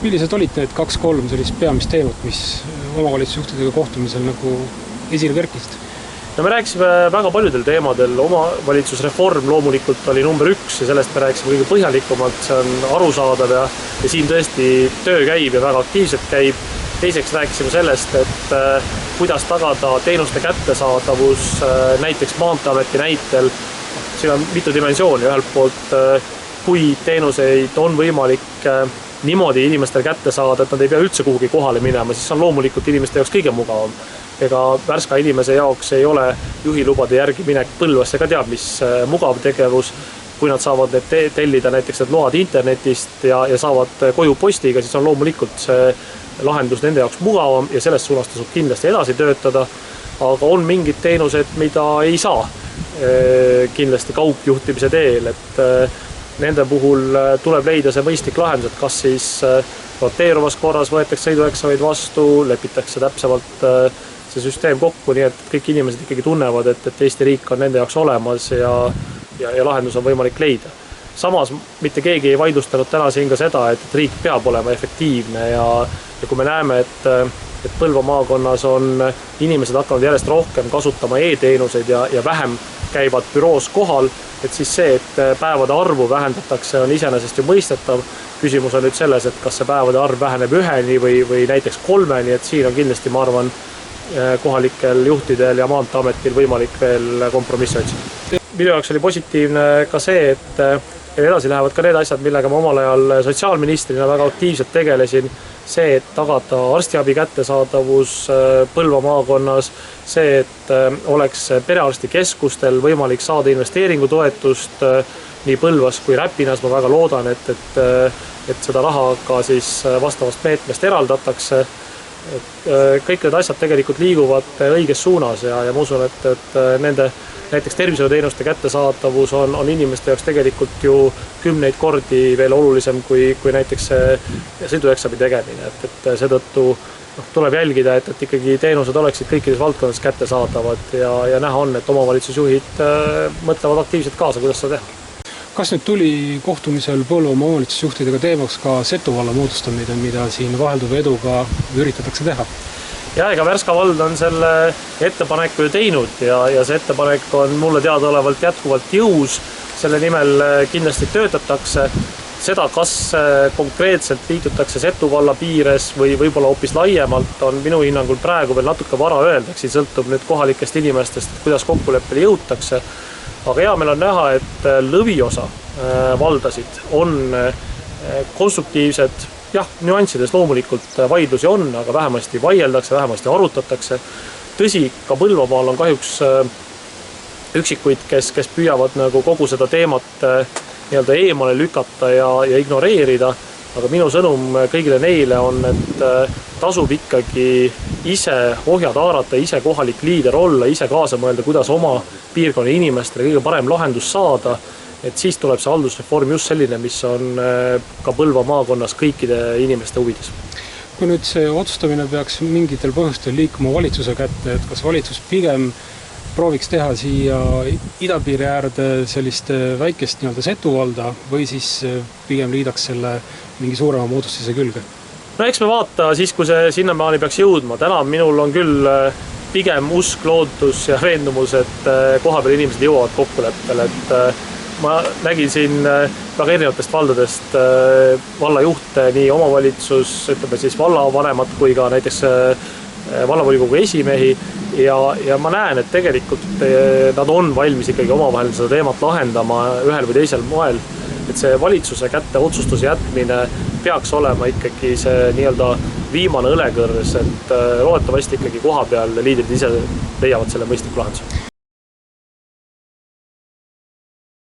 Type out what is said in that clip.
Millised olid need 2-3 sellist peamist teemat, mis omavalitsusjuhtidega kohtumisel nagu esile kerkisid? No me rääkisime väga paljudel teemadel, omavalitsusreform loomulikult oli number 1 ja sellest me rääkisime kõige põhjalikumalt, see on arusaadav ja siin tõesti töö käib ja väga aktiivselt käib. Teiseks rääkisime sellest, et kuidas tagada teenuste kättesaadavus näiteks Maanteeameti näitel. Siin on mitu dimensiooni, ühelt poolt kui teenuseid on võimalik niimoodi inimestel kätte saada, et nad ei pea üldse kuhugi kohale minema, siis on loomulikult inimeste jaoks kõige mugavam. Ega Värska inimese jaoks ei ole juhilubade järgi minek Põlvasse ka teab, mis mugav tegevus. Kui nad saavad need tellida näiteks need load internetist ja saavad koju postiga, siis on loomulikult see lahendus nende jaoks mugavam ja sellest suunas tasub kindlasti edasi töötada. Aga on mingid teenused, mida ei saa kindlasti kaugjuhtimise teel, et nende puhul tuleb leida see mõistlik lahendus, et kas siis roteeruvas korras võetakse sõidueksameid vastu, lepitakse täpsemalt see süsteem kokku, nii et kõik inimesed ikkagi tunnevad, et Eesti riik on nende jaoks olemas ja lahendus on võimalik leida. Samas mitte keegi ei vaidlustanud täna siin ka seda, et riik peab olema efektiivne ja kui me näeme, et Põlva maakonnas on inimesed hakanud järjest rohkem kasutama e-teenuseid ja vähem käivad büroos kohal, et siis see, et päevade arvu vähendatakse, on iseenesest ju mõistetav. Küsimus on nüüd selles, et kas see päevade arv väheneb 1 või näiteks 3, et siin on kindlasti, ma arvan, kohalikel juhtidel ja Maanteeametil võimalik veel kompromissi otsida. Minu jaoks oli positiivne ka see, et edasi lähevad ka need asjad, millega ma omal ajal sotsiaalministrina väga aktiivselt tegelesin. See, et tagada arstiabi kättesaadavus Põlva maakonnas, see, et oleks perearstikeskustel võimalik saada investeeringutoetust nii Põlvas kui Räpinas. Ma väga loodan, et seda raha ka siis vastavast meetmest eraldatakse. Kõik need asjad tegelikult liiguvad õiges suunas ja ma usun, et nende näiteks tervishoiuteenuste kättesaadavus on inimeste jaoks tegelikult ju 10 kordi veel olulisem kui näiteks sõidueksami tegemine. Et seetõttu tuleb jälgida, et ikkagi teenused oleksid kõikides valdkondades kättesaadavad ja näha on, et omavalitsusjuhid mõtlevad aktiivselt kaasa, kuidas seda teha. Kas nüüd tuli kohtumisel Põlva omavalitsusjuhtidega teemaks ka Setu valla moodustamine, mida siin vahelduva eduga üritatakse teha? Ja ega Värska vald on selle ettepaneku ju teinud ja see ettepanek on mulle teadaolevalt jätkuvalt jõus. Selle nimel kindlasti töötatakse. Seda, kas konkreetselt liitutakse Setu valla piires või võib-olla hoopis laiemalt, on minu hinnangul praegu veel natuke vara öelda. Siin sõltub nüüd kohalikest inimestest, kuidas kokkuleppele jõutakse. Aga hea meil on näha, et lõviosa valdasid on konstruktiivsed. Jah, nüanssides loomulikult vaidlusi on, aga vähemasti vaieldakse, vähemasti arutatakse. Tõsi, ka Põlvamaal on kahjuks üksikuid, kes püüavad nagu kogu seda teemat nii-öelda eemale lükata ja ignoreerida. Aga minu sõnum kõigile neile on, et tasub ikkagi ise ohjad haarata, ise kohalik liider olla, ise kaasa mõelda, kuidas oma piirkonna inimestele kõige parem lahendus saada. Et siis tuleb see haldusreform just selline, mis on ka Põlva maakonnas kõikide inimeste huvides. Kui nüüd see otsustamine peaks mingitel põhjustel liikuma valitsuse kätte, et kas valitsus pigem prooviks teha siia idapiiri äärde sellist väikest nii-öelda Setu valda või siis pigem liidaks selle mingi suurema moodustise külge? No eks me vaata siis, kui see sinnamaani peaks jõudma. Täna minul on küll pigem usk, lootus ja veendumus, et kohapeal inimesed jõuavad kokkuleppele, et ma nägin siin väga erinevatest valdadest vallajuhte, nii omavalitsus, ütleme siis vallavanemad kui ka näiteks vallavolikogu esimehi ja ma näen, et tegelikult nad on valmis ikkagi omavahel seda teemat lahendama ühel või teisel moel, et see valitsuse kätte otsustuse jätmine peaks olema ikkagi see nii-öelda viimane õlekõrs, et loodetavasti ikkagi koha peal liidrid ise leiavad selle mõistliku lahenduse.